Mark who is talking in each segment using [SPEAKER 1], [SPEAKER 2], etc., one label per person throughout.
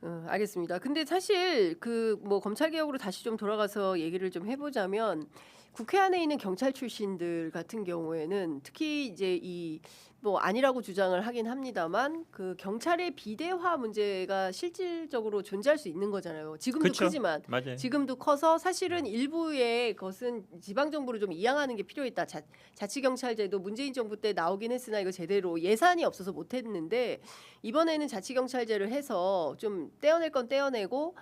[SPEAKER 1] 알겠습니다. 근데 사실 그 뭐 검찰 개혁으로 다시 좀 돌아가서 얘기를 좀 해보자면 국회 안에 있는 경찰 출신들 같은 경우에는 특히 이제 이 뭐 아니라고 주장을 하긴 합니다만 그 경찰의 비대화 문제가 실질적으로 존재할 수 있는 거잖아요. 지금도
[SPEAKER 2] 그렇죠.
[SPEAKER 1] 크지만
[SPEAKER 2] 맞아요.
[SPEAKER 1] 지금도 커서 사실은 일부의 것은 지방 정부를 좀 이양하는 게 필요했다. 자치경찰제도 문재인 정부 때 나오긴 했으나 이거 제대로 예산이 없어서 못했는데 이번에는 자치경찰제를 해서 좀 떼어낼 건 떼어내고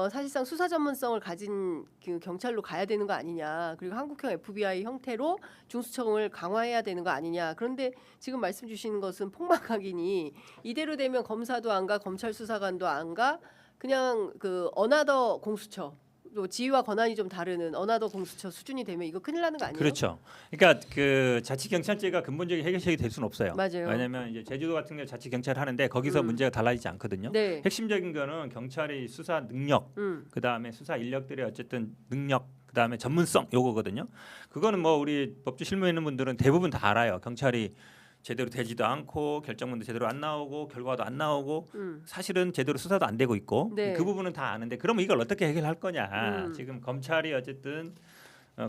[SPEAKER 1] 사실상 수사 전문성을 가진 그 경찰로 가야 되는 거 아니냐. 그리고 한국형 FBI 형태로 중수청을 강화해야 되는 거 아니냐. 그런데 지금 말씀 주시는 것은 폭망각이니 이대로 되면 검사도 안 가, 검찰 수사관도 안 가, 그냥 그 어나더 공수처. 또 지위와 권한이 좀 다르는 어나더 공수처 수준이 되면 이거 큰일 나는 거 아니에요?
[SPEAKER 2] 그렇죠. 그러니까 그 자치경찰제가 근본적인 해결책이 될 수는 없어요.
[SPEAKER 1] 맞아요.
[SPEAKER 2] 왜냐하면 이제 제주도 같은 경우 자치경찰 하는데 거기서 문제가 달라지지 않거든요.
[SPEAKER 1] 네.
[SPEAKER 2] 핵심적인 거는 경찰의 수사 능력, 그 다음에 수사 인력들의 어쨌든 능력, 그 다음에 전문성 요거거든요. 그거는 뭐 우리 법조 실무에 있는 분들은 대부분 다 알아요. 경찰이 제대로 되지도 않고 결정문도 제대로 안 나오고 결과도 안 나오고 사실은 제대로 수사도 안 되고 있고
[SPEAKER 1] 네.
[SPEAKER 2] 그 부분은 다 아는데 그러면 이걸 어떻게 해결할 거냐. 지금 검찰이 어쨌든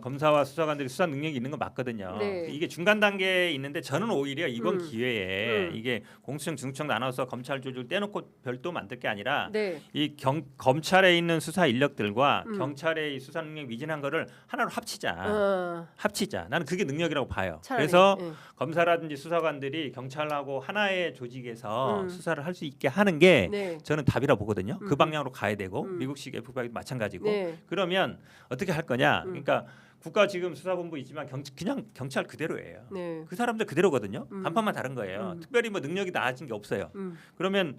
[SPEAKER 2] 검사와 수사관들이 수사 능력이 있는 건 맞거든요.
[SPEAKER 1] 네.
[SPEAKER 2] 이게 중간 단계에 있는데 저는 오히려 이번 기회에 이게 공수처, 중수청 나눠서 검찰 조직을 떼놓고 별도 만들 게 아니라
[SPEAKER 1] 네.
[SPEAKER 2] 이 검찰에 있는 수사 인력들과 경찰의 이 수사 능력 미진한 거를 하나로 합치자. 합치자. 나는 그게 능력이라고 봐요.
[SPEAKER 1] 차라리,
[SPEAKER 2] 그래서
[SPEAKER 1] 예.
[SPEAKER 2] 검사라든지 수사관들이 경찰하고 하나의 조직에서 수사를 할 수 있게 하는 게
[SPEAKER 1] 네.
[SPEAKER 2] 저는 답이라 보거든요. 그 방향으로 가야 되고 미국식 FBI도 마찬가지고.
[SPEAKER 1] 네.
[SPEAKER 2] 그러면 어떻게 할 거냐? 그러니까 국가 지금 수사본부 있지만 그냥 경찰 그대로예요.
[SPEAKER 1] 네.
[SPEAKER 2] 그 사람들 그대로거든요. 간판만 다른 거예요. 특별히 뭐 능력이 나아진 게 없어요. 그러면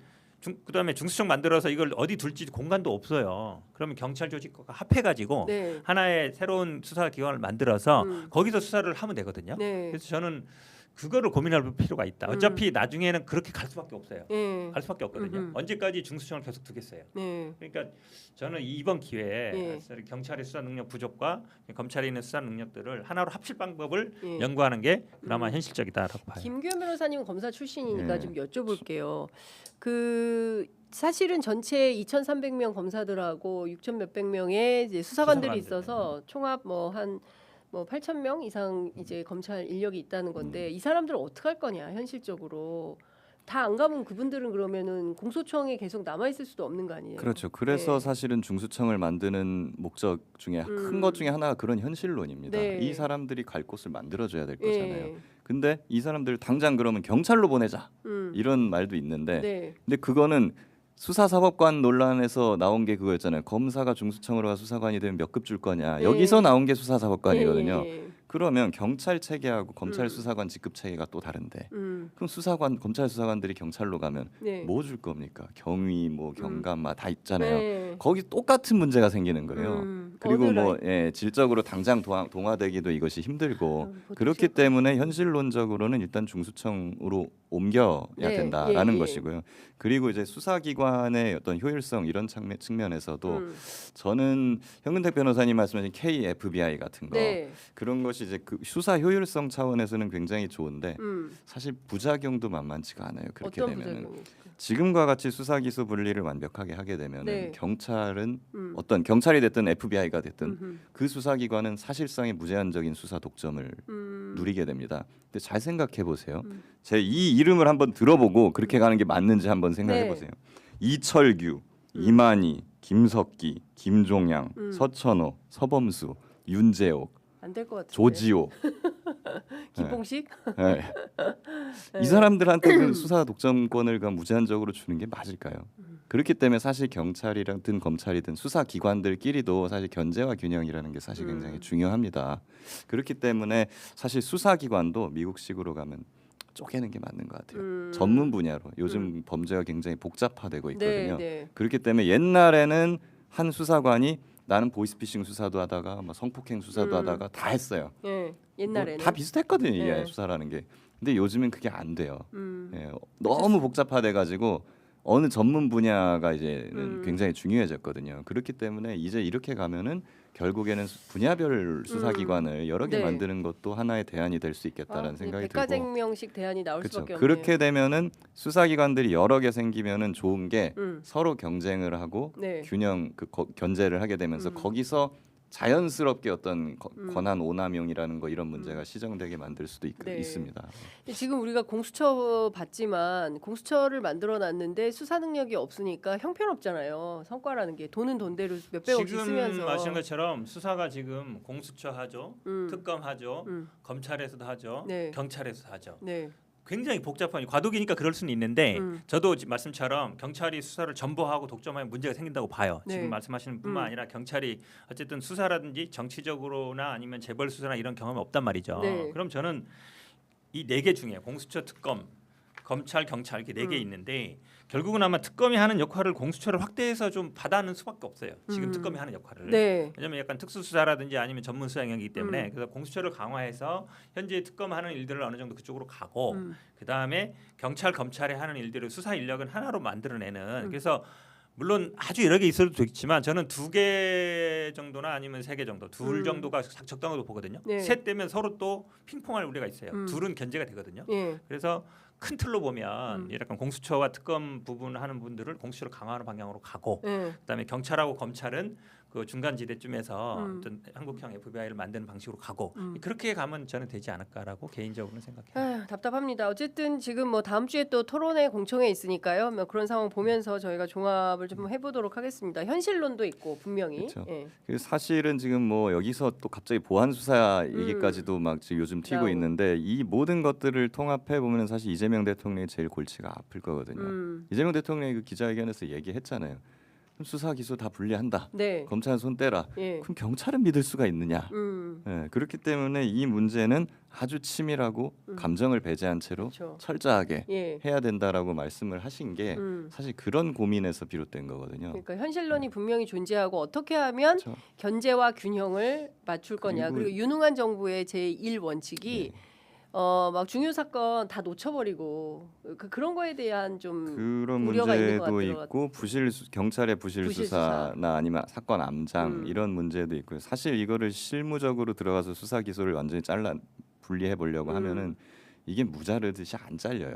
[SPEAKER 2] 그다음에 중수청 만들어서 이걸 어디 둘지 공간도 없어요. 그러면 경찰 조직과 합해가지고
[SPEAKER 1] 네.
[SPEAKER 2] 하나의 새로운 수사 기관을 만들어서 거기서 수사를 하면 되거든요.
[SPEAKER 1] 네.
[SPEAKER 2] 그래서 저는 그거를 고민할 필요가 있다. 어차피 나중에는 그렇게 갈 수밖에 없어요.
[SPEAKER 1] 예.
[SPEAKER 2] 갈 수밖에 없거든요. 언제까지 중수청을 계속 두겠어요.
[SPEAKER 1] 네.
[SPEAKER 2] 그러니까 저는 이번 기회에
[SPEAKER 1] 예.
[SPEAKER 2] 경찰의 수사 능력 부족과 검찰에 있는 수사 능력들을 하나로 합칠 방법을
[SPEAKER 1] 예.
[SPEAKER 2] 연구하는 게 그나마 현실적이다라고 봐요.
[SPEAKER 1] 김규현 변호사님은 검사 출신이니까
[SPEAKER 3] 네.
[SPEAKER 1] 좀 여쭤볼게요. 그 사실은 전체 2,300명 검사들하고 6천 몇백 명의 이제 수사관들이
[SPEAKER 2] 수사관들.
[SPEAKER 1] 있어서 총합 뭐 8,000명 이상 이제 검찰 인력이 있다는 건데 이 사람들은 어떻게 할 거냐 현실적으로 다 안 가면 그분들은 그러면은 공소청에 계속 남아 있을 수도 없는 거 아니에요?
[SPEAKER 3] 그렇죠. 그래서
[SPEAKER 1] 네.
[SPEAKER 3] 사실은 중수청을 만드는 목적 중에 큰 것 중에 하나가 그런 현실론입니다.
[SPEAKER 1] 네.
[SPEAKER 3] 이 사람들이 갈 곳을 만들어줘야 될
[SPEAKER 1] 예.
[SPEAKER 3] 거잖아요. 근데 이 사람들 당장 그러면 경찰로 보내자 이런 말도 있는데
[SPEAKER 1] 네.
[SPEAKER 3] 근데 그거는 수사사법관 논란에서 나온 게 그거였잖아요. 검사가 중수청으로 가 수사관이 되면 몇 급 줄 거냐.
[SPEAKER 1] 네.
[SPEAKER 3] 여기서 나온 게 수사사법관이거든요.
[SPEAKER 1] 예.
[SPEAKER 3] 그러면 경찰 체계하고 검찰 수사관 직급 체계가 또 다른데 그럼 검찰 수사관들이 경찰로 가면
[SPEAKER 1] 네.
[SPEAKER 3] 뭐 줄 겁니까? 경위, 뭐 경감 다 있잖아요.
[SPEAKER 1] 네.
[SPEAKER 3] 거기 똑같은 문제가 생기는 거예요. 그리고
[SPEAKER 1] 어느
[SPEAKER 3] 뭐 질적으로 당장 동화되기도 이것이 힘들고
[SPEAKER 1] 그것도
[SPEAKER 3] 그렇기
[SPEAKER 1] 싫고.
[SPEAKER 3] 때문에 현실론적으로는 일단 중수청으로 옮겨야
[SPEAKER 1] 네,
[SPEAKER 3] 된다라는
[SPEAKER 1] 예, 예.
[SPEAKER 3] 것이고요. 그리고 이제 수사기관의 어떤 효율성 이런 측면에서도 저는 현근택 변호사님 말씀하신 KFBI 같은 거
[SPEAKER 1] 네.
[SPEAKER 3] 그런 것이 이제 그 수사 효율성 차원에서는 굉장히 좋은데
[SPEAKER 1] 음.
[SPEAKER 3] 사실 부작용도 만만치가 않아요. 그렇게
[SPEAKER 1] 어떤
[SPEAKER 3] 되면은
[SPEAKER 1] 부작용이 있을까요?
[SPEAKER 3] 지금과 같이 수사 기소 분리를 완벽하게 하게 되면은
[SPEAKER 1] 네.
[SPEAKER 3] 경찰은 어떤 경찰이 됐든 FBI가 됐든 그 수사기관은 사실상의 무제한적인 수사 독점을 누리게 됩니다. 근데 잘 생각해 보세요. 제 이 이름을 한번 들어보고 그렇게 가는 게 맞는지 한번 생각해
[SPEAKER 1] 네.
[SPEAKER 3] 보세요. 이철규, 이만희, 김석기, 김종양, 서천호, 서범수, 윤재옥,
[SPEAKER 1] 안 될 것 같은데.
[SPEAKER 3] 조지호.
[SPEAKER 1] 김봉식?
[SPEAKER 3] 네. 이 사람들한테 그 수사 독점권을 그 무제한적으로 주는 게 맞을까요? 그렇기 때문에 사실 경찰이든 검찰이든 수사 기관들끼리도 사실 견제와 균형이라는 게 사실 굉장히 중요합니다. 그렇기 때문에 사실 수사 기관도 미국식으로 가면 쪼개는 게 맞는 것 같아요. 전문 분야로 요즘 범죄가 굉장히 복잡화되고 있거든요.
[SPEAKER 1] 네.
[SPEAKER 3] 그렇기 때문에 옛날에는 한 수사관이 나는 보이스피싱 수사도 하다가 뭐 성폭행 수사도 하다가 다 했어요.
[SPEAKER 1] 예. 옛날에는
[SPEAKER 3] 다 비슷했거든요. 이게
[SPEAKER 1] 네.
[SPEAKER 3] 수사라는 게. 근데 요즘은 그게 안 돼요. 예, 너무 복잡화돼 가지고 어느 전문 분야가 이제는 굉장히 중요해졌거든요. 그렇기 때문에 이제 이렇게 가면은 결국에는 분야별 수사기관을 여러 개
[SPEAKER 1] 네.
[SPEAKER 3] 만드는 것도 ha나의 대안이 될 수 있겠다라는 생각이 들고.
[SPEAKER 1] 백과쟁명식 대안이 나올
[SPEAKER 3] 그렇죠.
[SPEAKER 1] 수밖에 없네요.
[SPEAKER 3] 그렇게 되면은 수사기관들이 여러 개 생기면은 좋은 게
[SPEAKER 1] 음.
[SPEAKER 3] 서로 경쟁을 하고
[SPEAKER 1] 네.
[SPEAKER 3] 균형 견제를 하게 되면서 거기서 자연스럽게 어떤 권한 오남용이라는 거 이런 문제가 시정되게 만들 수도
[SPEAKER 1] 네.
[SPEAKER 3] 있습니다.
[SPEAKER 1] 지금 우리가 공수처 봤지만 공수처를 만들어놨는데 수사 능력이 없으니까 형편없잖아요. 성과라는 게 돈은 돈대로 몇백억씩
[SPEAKER 2] 지금
[SPEAKER 1] 쓰면서.
[SPEAKER 2] 아시는 것처럼 수사가 지금 공수처 하죠, 특검 하죠, 검찰에서도 하죠,
[SPEAKER 1] 네.
[SPEAKER 2] 경찰에서도 하죠.
[SPEAKER 1] 네.
[SPEAKER 2] 굉장히 복잡한 과도기니까 그럴 수는 있는데 저도 말씀처럼 경찰이 수사를 전부하고 독점하면 문제가 생긴다고 봐요.
[SPEAKER 1] 네.
[SPEAKER 2] 지금 말씀하시는 뿐만 아니라 경찰이 어쨌든 수사라든지 정치적으로나 아니면 재벌 수사나 이런 경험이 없단 말이죠.
[SPEAKER 1] 네.
[SPEAKER 2] 그럼 저는 이 네 개 중에 공수처, 특검, 검찰, 경찰 이렇게 네 개 있는데 결국은 아마 특검이 하는 역할을 공수처를 확대해서 좀 받아는 수밖에 없어요. 지금 특검이 하는 역할을.
[SPEAKER 1] 네.
[SPEAKER 2] 왜냐하면 약간 특수수사라든지 아니면 전문 수사 영역이기 때문에 그래서 공수처를 강화해서 현재 특검하는 일들을 어느 정도 그쪽으로 가고 그 다음에 경찰, 검찰이 하는 일들을 수사 인력은 하나로 만들어내는. 그래서 물론 아주 여러 개 있어도 좋지만 저는 2개 정도나 아니면 3개 정도, 둘 정도가 적당하다고 보거든요.
[SPEAKER 1] 네.
[SPEAKER 2] 셋 되면 서로 또 핑퐁할 우려가 있어요. 둘은 견제가 되거든요.
[SPEAKER 1] 예.
[SPEAKER 2] 그래서 큰 틀로 보면 약간 공수처와 특검 부분 하는 분들을 공수처를 강화하는 방향으로 가고
[SPEAKER 1] 예.
[SPEAKER 2] 그다음에 경찰하고 검찰은 그 중간 지대쯤에서 어떤 한국형 FBI를 만드는 방식으로 가고 그렇게 가면 저는 되지 않을까라고 개인적으로는 생각해요.
[SPEAKER 1] 아휴, 답답합니다. 어쨌든 지금 뭐 다음 주에 또 토론회 공청회 있으니까요. 뭐 그런 상황 보면서 저희가 종합을 좀 해보도록 하겠습니다. 현실론도 있고 분명히.
[SPEAKER 3] 그렇죠.
[SPEAKER 1] 예.
[SPEAKER 3] 사실은 지금 뭐 여기서 또 갑자기 보안 수사 얘기까지도 막 지금 요즘 튀고
[SPEAKER 1] 나오고.
[SPEAKER 3] 있는데 이 모든 것들을 통합해 보면 사실 이재명 대통령이 제일 골치가 아플 거거든요. 이재명 대통령이 그 기자회견에서 얘기했잖아요. 그럼 수사 기소 다 분리한다.
[SPEAKER 1] 네.
[SPEAKER 3] 검찰은 손 떼라.
[SPEAKER 1] 예.
[SPEAKER 3] 그럼 경찰은 믿을 수가 있느냐? 예, 그렇기 때문에 이 문제는 아주 치밀하고 감정을 배제한 채로
[SPEAKER 1] 그렇죠.
[SPEAKER 3] 철저하게
[SPEAKER 1] 예.
[SPEAKER 3] 해야 된다라고 말씀을 하신 게 사실 그런 고민에서 비롯된 거거든요.
[SPEAKER 1] 그러니까 현실론이 분명히 존재하고 어떻게 하면
[SPEAKER 3] 그렇죠.
[SPEAKER 1] 견제와 균형을 맞출 거냐.
[SPEAKER 3] 그리고-
[SPEAKER 1] 그리고 유능한 정부의 제1 원칙이 막 중요 사건 다 놓쳐버리고 그런 거에 대한 좀
[SPEAKER 3] 그런
[SPEAKER 1] 우려가 있는 것
[SPEAKER 3] 문제도
[SPEAKER 1] 같더라고요.
[SPEAKER 3] 있고 경찰의 부실
[SPEAKER 1] 부실
[SPEAKER 3] 수사나 아니면 사건 암장 이런 문제도 있고요. 사실 이거를 실무적으로 들어가서 수사 기소를 완전히 분리해 보려고 하면은 이게 무자르듯이 안 잘려요.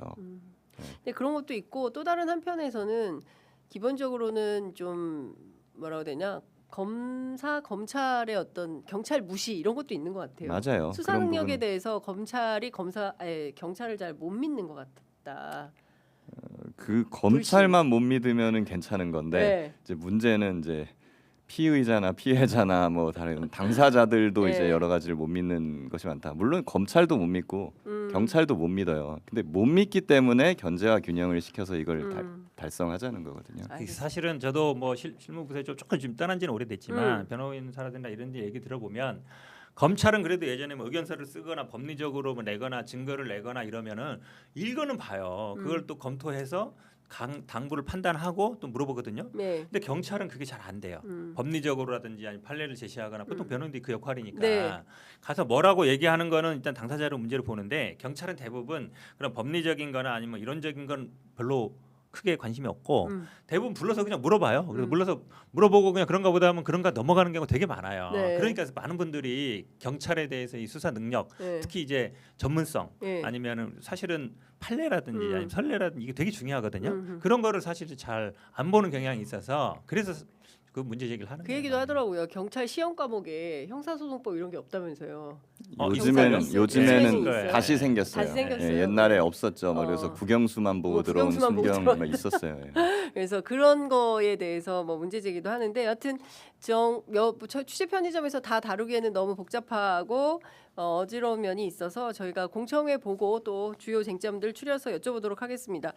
[SPEAKER 1] 근데 그런 것도 있고 또 다른 한편에서는 기본적으로는 좀 뭐라고 해야 되냐 검찰의 어떤 경찰 무시 이런 것도 있는 것 같아요.
[SPEAKER 3] 맞아요.
[SPEAKER 1] 수사
[SPEAKER 3] 그런
[SPEAKER 1] 능력에
[SPEAKER 3] 부분.
[SPEAKER 1] 대해서 경찰을 잘 못 믿는 것 같다.
[SPEAKER 3] 그 검찰만 못 믿으면은 괜찮은 건데
[SPEAKER 1] 네.
[SPEAKER 3] 이제 문제는 이제 피의자나 피해자나 뭐 다른 당사자들도
[SPEAKER 1] 네.
[SPEAKER 3] 이제 여러 가지를 못 믿는 것이 많다. 물론 검찰도 못 믿고 경찰도 못 믿어요. 근데 못 믿기 때문에 견제와 균형을 시켜서 이걸 달성하자는 거거든요.
[SPEAKER 1] 알겠습니다.
[SPEAKER 2] 사실은 저도 뭐 실무부서에 조금 좀 떠난 지는 오래됐지만 변호인 사라든가 이런 데 얘기 들어보면 검찰은 그래도 예전에 뭐 의견서를 쓰거나 법리적으로 뭐 내거나 증거를 내거나 이러면은 읽어는 봐요. 그걸 또 검토해서 당부를 판단하고 또 물어보거든요.
[SPEAKER 1] 네.
[SPEAKER 2] 근데 경찰은 그게 잘 안 돼요. 법리적으로라든지 아니면 판례를 제시하거나 보통 변호인들이 그 역할이니까
[SPEAKER 1] 네.
[SPEAKER 2] 가서 뭐라고 얘기하는 거는 일단 당사자로 문제를 보는데 경찰은 대부분 그런 법리적인 거나 아니면 이론적인 건 별로 크게 관심이 없고 대부분 불러서 그냥 물어봐요. 그래서 불러서 물어보고 그냥 그런가 보다 하면 그런가 넘어가는 경우가 되게 많아요.
[SPEAKER 1] 네.
[SPEAKER 2] 그러니까 많은 분들이 경찰에 대해서 이 수사 능력,
[SPEAKER 1] 네.
[SPEAKER 2] 특히 이제 전문성
[SPEAKER 1] 네.
[SPEAKER 2] 아니면은 사실은 판례라든지 아니면 선례라든지 이게 되게 중요하거든요. 그런 거를 사실 잘 안 보는 경향이 있어서 그래서 그 문제 제기를 하는
[SPEAKER 1] 그
[SPEAKER 2] 거예요.
[SPEAKER 1] 얘기도 하더라고요. 경찰 시험 과목에 형사소송법 이런 게 없다면서요.
[SPEAKER 3] 요즘에는
[SPEAKER 1] 요즘에는 있어요.
[SPEAKER 3] 다시 생겼어요.
[SPEAKER 1] 다시 생겼어요.
[SPEAKER 3] 예, 옛날에 없었죠. 막 그래서
[SPEAKER 1] 어.
[SPEAKER 3] 국영수만 보고
[SPEAKER 1] 뭐
[SPEAKER 3] 들어온
[SPEAKER 1] 국영수만 보고
[SPEAKER 3] 순경 막 있었어요. 예.
[SPEAKER 1] 그래서 그런 거에 대해서 뭐 문제 제기도 하는데 여하튼 취재 편의점에서 다 다루기에는 너무 복잡하고 어지러운 면이 있어서 저희가 공청회 보고 또 주요 쟁점들 추려서 여쭤보도록 하겠습니다.